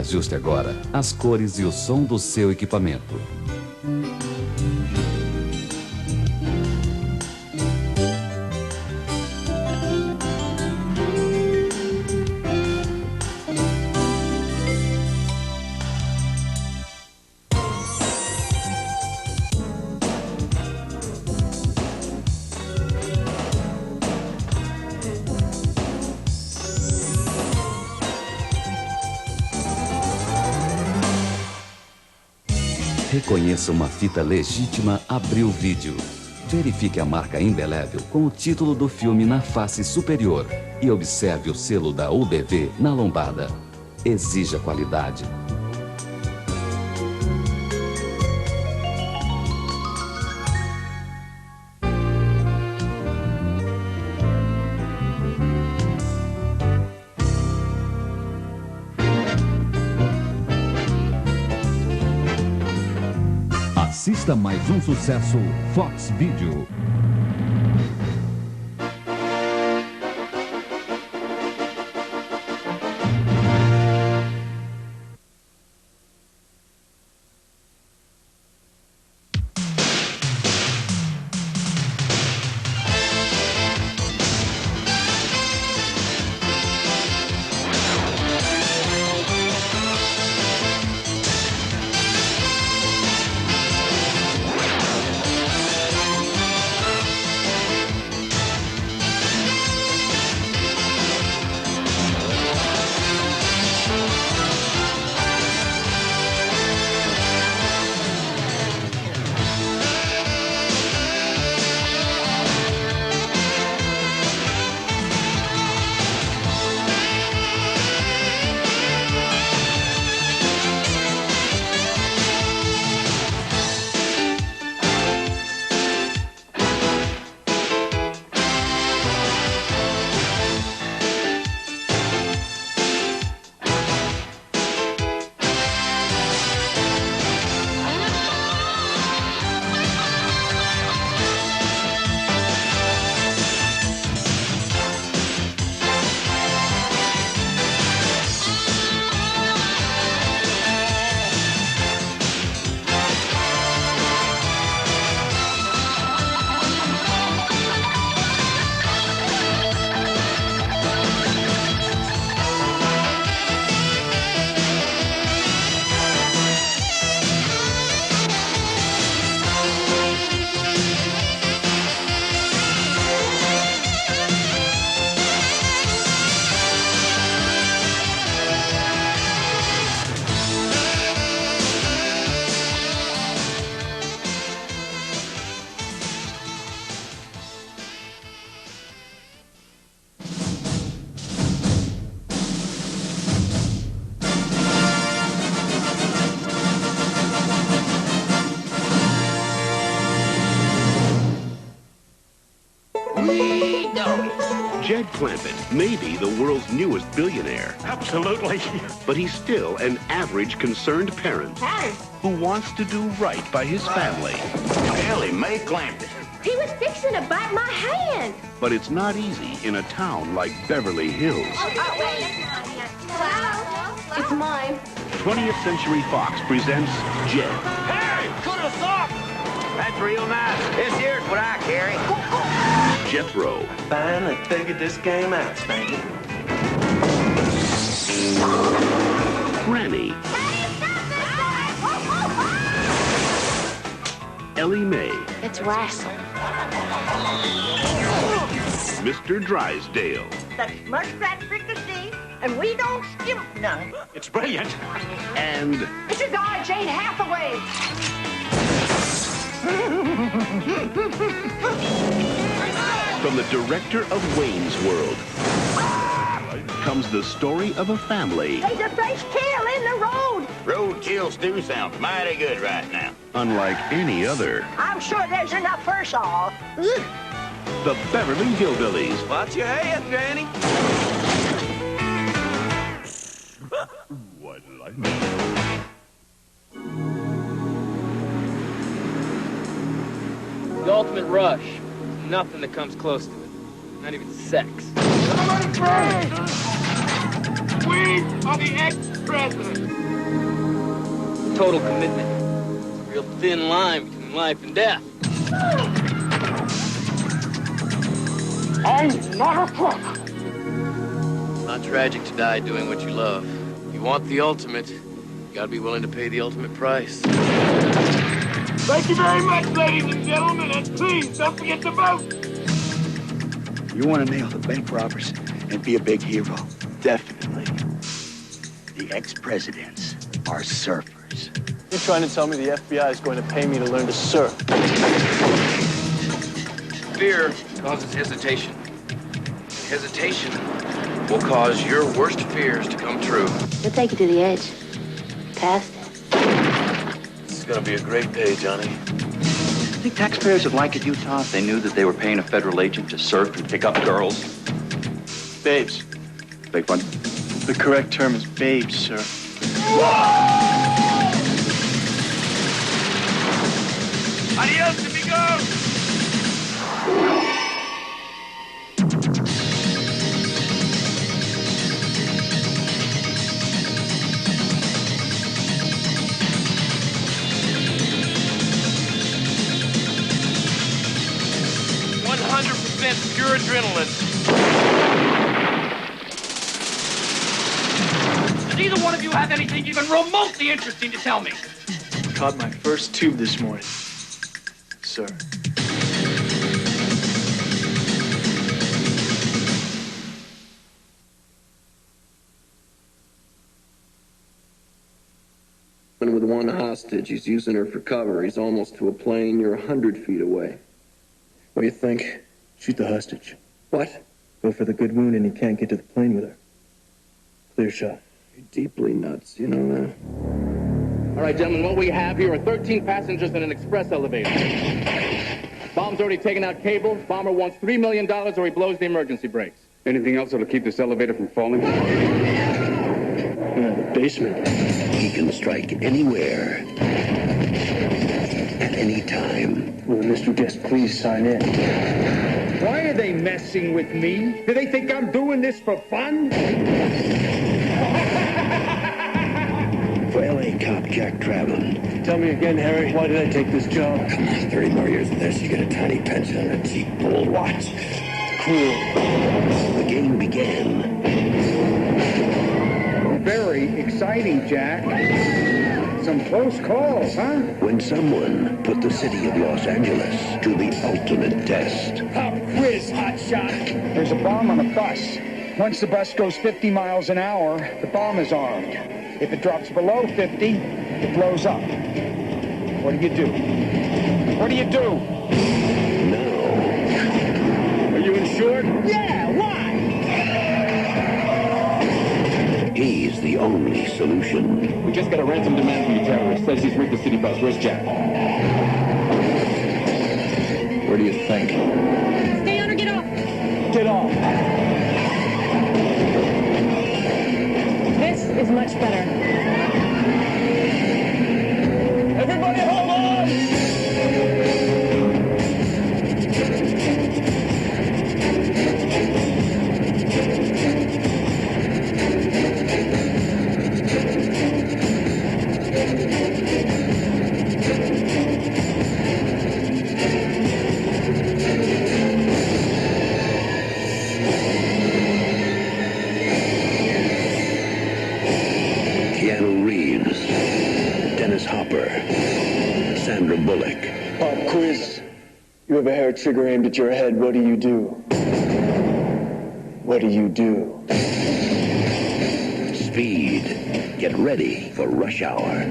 Ajuste agora as cores e o som do seu equipamento. Reconheça uma fita legítima Abril Vídeo. Verifique a marca indelével com o título do filme na face superior e observe o selo da UBV na lombada. Exija qualidade. Assista mais um sucesso Fox Video. Jed Clampett may be the world's newest billionaire. Absolutely. But he's still an average concerned parent who wants to do right by his family. Ellie Mae Clampett. He was fixing to bite my hand. But it's not easy in a town like Beverly Hills. It's mine. 20th Century Fox presents Jed. Hey, could have thought. That's real nice. This here's what I carry. Jethro. Finally figured this game out, Spanky. Granny. Ellie Mae. It's Russell. Mr. Drysdale. That's muskrat fricassee, and we don't skimp none. It's brilliant. And It's your guy, Jane Hathaway. from the director of Wayne's World comes the story of a family. There's a fresh kill in the road. Roadkill stew sounds mighty good right now. Unlike any other. I'm sure there's enough for us all. Ugh. The Beverly Hillbillies. Watch your head, Granny. What lightning. The ultimate rush. There's nothing that comes close to it. Not even sex. Somebody pray! We are the ex-president. total commitment. It's a real thin line between life and death. I'm not a crook. It's not tragic to die doing what you love. If you want the ultimate, you gotta be willing to pay the ultimate price. Thank you very much, ladies and gentlemen, and please don't forget to vote. You want to nail the bank robbers and be a big hero? Definitely. The ex-presidents are surfers. You're trying to tell me the FBI is going to pay me to learn to surf? Fear causes hesitation. Hesitation will cause your worst fears to come true. We'll take you to the edge. Past it. This is gonna be a great day, Johnny. I think taxpayers would like it, Utah, if they knew that they were paying a federal agent to surf and pick up girls. Babes. Big one. The correct term is babes, sir. Adios, amigos. 100% pure adrenaline. Does either one of you have anything even remotely interesting to tell me? Caught my first tube this morning, sir. With one hostage, he's using her for cover. He's almost to a plane. You're 100 feet away. What do you think? Shoot the hostage. What? Go for the good wound and he can't get to the plane with her. Clear shot. You're deeply nuts, you know that? All right, gentlemen, what we have here are 13 passengers in an express elevator. Bomb's already taken out cables. Bomber wants $3 million or he blows the emergency brakes. Anything else that'll keep this elevator from falling? The basement. He can strike anywhere, at any time. Will Mr. Guest please sign in? Why are they messing with me? Do they think I'm doing this for fun? For LA cop Jack Traven. Tell me again, Harry, why did I take this job? Come on, 30 more years of this, you get a tiny pension and a cheap gold watch. Cool. The game began. Very exciting, Jack. Some close calls, huh? When someone put the city of Los Angeles to the ultimate test. Pop quiz, hotshot. There's a bomb on a bus. Once the bus goes 50 miles an hour, the bomb is armed. If it drops below 50, it blows up. What do you do? What do you do? No. Are you insured? Yeah, why? He's the only solution. We just got a ransom demand from the terrorist. Says he's rigged the city bus. Where's Jack? Where do you think? Stay on or get off. Get off. This is much better. Everybody hold on! Bullock. Pop quiz. You have a hair trigger aimed at your head. What do you do? What do you do? Speed. Get ready for rush hour.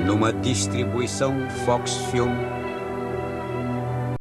Numa distribuição Fox Film